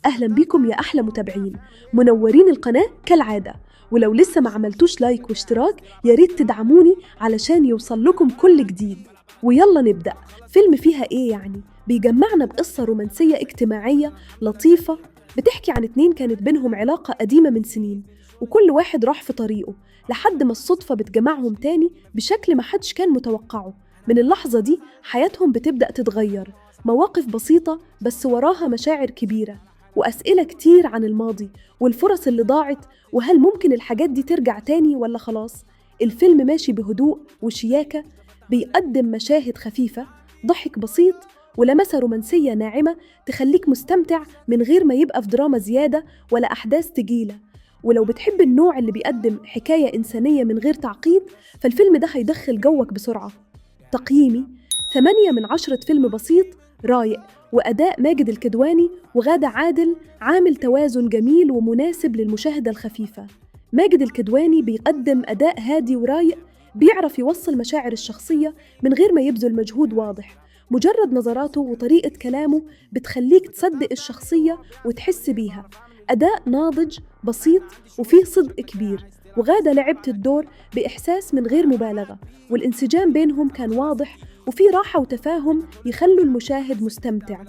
أهلا بكم يا أحلى متابعين، منورين القناة كالعادة. ولو لسه ما عملتوش لايك واشتراك ياريت تدعموني علشان يوصل لكم كل جديد. ويلا نبدأ. فيلم فيها إيه يعني؟ بيجمعنا بقصة رومانسية اجتماعية لطيفة، بتحكي عن اتنين كانت بينهم علاقة قديمة من سنين، وكل واحد راح في طريقه لحد ما الصدفة بتجمعهم تاني بشكل ما حدش كان متوقعه. من اللحظة دي حياتهم بتبدأ تتغير، مواقف بسيطة بس وراها مشاعر كبيرة، وأسئلة كتير عن الماضي والفرص اللي ضاعت، وهل ممكن الحاجات دي ترجع تاني ولا خلاص؟ الفيلم ماشي بهدوء وشياكة، بيقدم مشاهد خفيفة، ضحك بسيط، ولمسة رومانسية ناعمة تخليك مستمتع من غير ما يبقى في دراما زيادة ولا أحداث تقيلة. ولو بتحب النوع اللي بيقدم حكاية إنسانية من غير تعقيد، فالفيلم ده هيدخل جوك بسرعة. تقييمي 8 من 10. فيلم بسيط رايق، وأداء ماجد الكدواني وغادة عادل عامل توازن جميل ومناسب للمشاهدة الخفيفة. ماجد الكدواني بيقدم أداء هادي ورايق، بيعرف يوصل مشاعر الشخصية من غير ما يبذل مجهود واضح. مجرد نظراته وطريقة كلامه بتخليك تصدق الشخصية وتحس بيها. أداء ناضج بسيط وفيه صدق كبير، وغادة لعبت الدور بإحساس من غير مبالغة، والانسجام بينهم كان واضح، وفي راحة وتفاهم يخلوا المشاهد مستمتع.